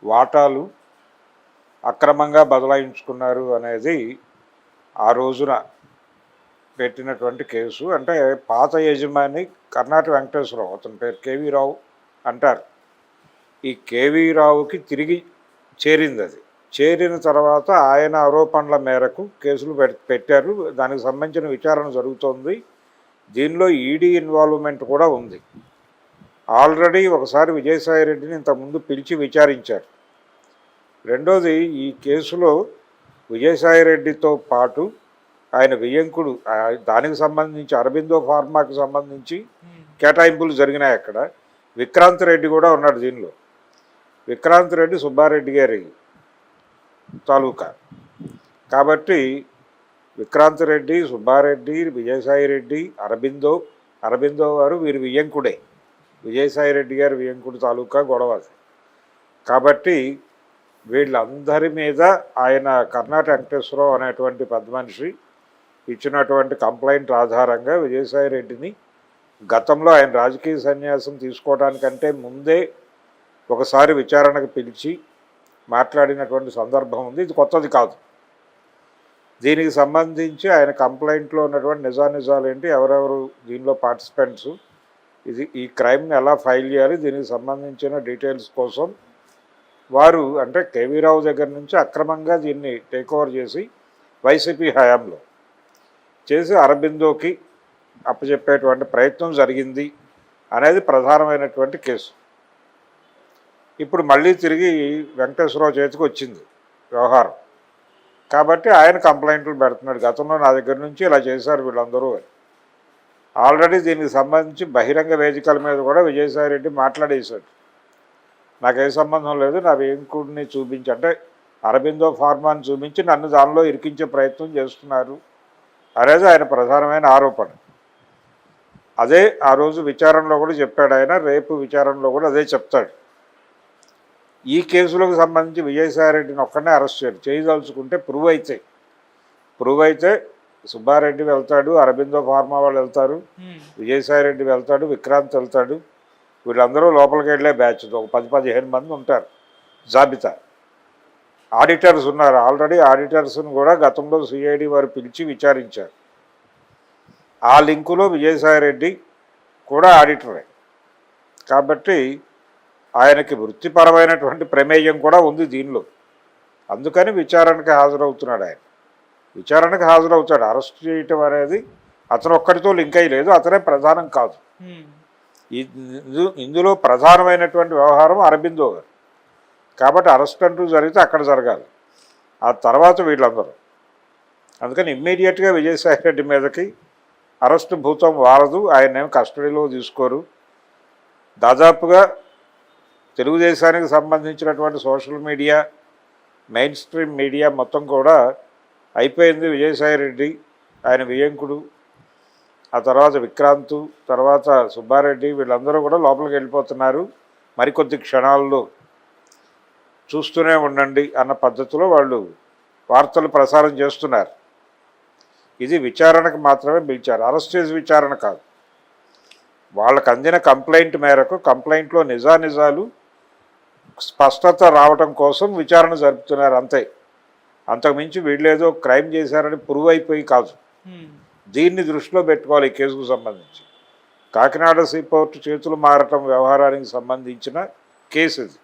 వాటాలు అక్రమంగా బదలాయించుకున్నారు అనేది ఆ రోజున పెట్టినటువంటి కేసు. అంటే పాత యజమాని కర్ణాటి వెంకటేశ్వరరావు, అతని పేరు కేవీ రావు అంటారు. ఈ కేవీ రావుకి తిరిగి చేరింది. అది చేరిన తర్వాత ఆయన ఆరోపణల మేరకు కేసులు పెట్టారు. దానికి సంబంధించిన విచారణ జరుగుతోంది. దీనిలో ఈడీ ఇన్వాల్వ్మెంట్ కూడా ఉంది. ఆల్రెడీ ఒకసారి విజయసాయిరెడ్డిని ఇంతకుముందు పిలిచి విచారించారు. రెండోది, ఈ కేసులో విజయసాయిరెడ్డితో పాటు ఆయన వియ్యంకుడు, దానికి సంబంధించి అరబిందో ఫార్మాకి సంబంధించి కేటాయింపులు జరిగినాయి. అక్కడ విక్రాంత్ రెడ్డి కూడా ఉన్నాడు దీనిలో. విక్రాంత్ రెడ్డి సుబ్బారెడ్డి గారి తాలూకా కాబట్టి విక్రాంత్ రెడ్డి, సుబ్బారెడ్డి, విజయసాయిరెడ్డి, అరబిందో వారు వీరి వియ్యంకుడే. విజయసాయిరెడ్డి గారి వియ్యంకుడు తాలూకా గొడవ. కాబట్టి వీళ్ళందరి మీద ఆయన కర్ణాటి వెంకటేశ్వరరావు అనేటువంటి పెద్ద మనిషి ఇచ్చినటువంటి కంప్లైంట్ ఆధారంగా విజయసాయిరెడ్డిని గతంలో ఆయన రాజకీయ సన్యాసం తీసుకోవడానికంటే ముందే ఒకసారి విచారణకు పిలిచి మాట్లాడినటువంటి సందర్భం ఉంది. ఇది కొత్తది కాదు. దీనికి సంబంధించి ఆయన కంప్లైంట్లో ఉన్నటువంటి నిజానిజాలు ఏంటి, ఎవరెవరు దీనిలో పార్టిసిపెంట్స్, ఈ క్రైమ్ని ఎలా ఫైల్ చేయాలి, దీనికి సంబంధించిన డీటెయిల్స్ కోసం వారు అంటే కేవీ రావు దగ్గర నుంచి అక్రమంగా దీన్ని టేక్ ఓవర్ చేసి వైసీపీ హయాంలో చేసి అరబిందోకి అప్పచెప్పేటువంటి ప్రయత్నం జరిగింది అనేది ప్రధానమైనటువంటి కేసు. ఇప్పుడు మళ్ళీ తిరిగి వెంకటేశ్వరరావు చేతికి వచ్చింది వ్యవహారం. కాబట్టి ఆయన కంప్లైంట్లు పెడుతున్నాడు, గతంలో నా దగ్గర నుంచి ఇలా చేశారు వీళ్ళందరూ అని. ఆల్రెడీ దీనికి సంబంధించి బహిరంగ వేదికల మీద కూడా విజయసాయిరెడ్డి మాట్లాడేశాడు. నాకే సంబంధం లేదు, నా వేంకుడిని చూపించి అంటే అరబిందో ఫార్మాని చూపించి నన్ను దానిలో ఇరికించే ప్రయత్నం చేస్తున్నారు అనేది ఆయన ప్రధానమైన ఆరోపణ. అదే ఆ రోజు విచారణలో కూడా చెప్పాడు ఆయన, రేపు విచారణలో కూడా అదే చెప్తాడు. ఈ కేసులకు సంబంధించి విజయసాయిరెడ్డిని ఒక్కడనే అరెస్ట్ చేయదలుచుకుంటే ప్రూవ్ అయితే సుబ్బారెడ్డి వెళ్తాడు, అరబిందో ఫార్మా వాళ్ళు వెళ్తారు, విజయసాయిరెడ్డి వెళ్తాడు, విక్రాంత్ వెళ్తాడు. వీళ్ళందరూ లోపలికి వెళ్ళే బ్యాచ్ ఒక 10-15 మంది ఉంటారు జాబితా. ఆడిటర్స్ ఉన్నారు. ఆల్రెడీ ఆడిటర్స్ను కూడా గతంలో సిఐడి వారు పిలిచి విచారించారు. ఆ లింకులో విజయసాయిరెడ్డి కూడా ఆడిటరే. కాబట్టి ఆయనకి వృత్తిపరమైనటువంటి ప్రమేయం కూడా ఉంది దీనిలో. అందుకని విచారణకు హాజరవుతున్నాడు. ఆయన విచారణకు హాజరవుతాడు. అరెస్ట్ చేయటం అనేది అతను ఒక్కడితో లింక్ అయ్యి లేదు, అతనే ప్రధానం కాదు. ఇందులో ప్రధానమైనటువంటి వ్యవహారం అరబిందో గారు. కాబట్టి అరెస్ట్ అంటూ జరిగితే అక్కడ జరగాలి, ఆ తర్వాత వీళ్ళందరూ. అందుకని ఇమ్మీడియట్గా విజయసాయిరెడ్డి మీదకి అరెస్ట్ భూతం వారదు. ఆయన్నేమి కస్టడీలో తీసుకోరు. దాదాపుగా తెలుగుదేశానికి సంబంధించినటువంటి social media, main stream media మొత్తం కూడా అయిపోయింది. విజయసాయిరెడ్డి, ఆయన వియ్యంకుడు, ఆ తర్వాత విక్రాంతు, తర్వాత సుబ్బారెడ్డి, వీళ్ళందరూ కూడా లోపలికి వెళ్ళిపోతున్నారు. మరికొద్ది క్షణాల్లో చూస్తూనే ఉండండి అన్న పద్ధతిలో వాళ్ళు వార్తలు ప్రసారం చేస్తున్నారు. ఇది విచారణకు మాత్రమే పిలిచారు, అరెస్ట్ చేసి విచారణ కాదు. వాళ్ళకు అందిన కంప్లైంట్ మేరకు కంప్లైంట్లో నిజానిజాలు స్పష్టత రావటం కోసం విచారణ జరుపుతున్నారు అంతే. అంతకుమించి వీళ్ళేదో క్రైమ్ చేశారని ప్రూవ్ అయిపోయి కాదు. దీన్ని దృష్టిలో పెట్టుకోవాలి. ఈ కేసుకు సంబంధించి కాకినాడ సీపోర్టు చేతులు మారటం వ్యవహారానికి సంబంధించిన కేసు ఇది.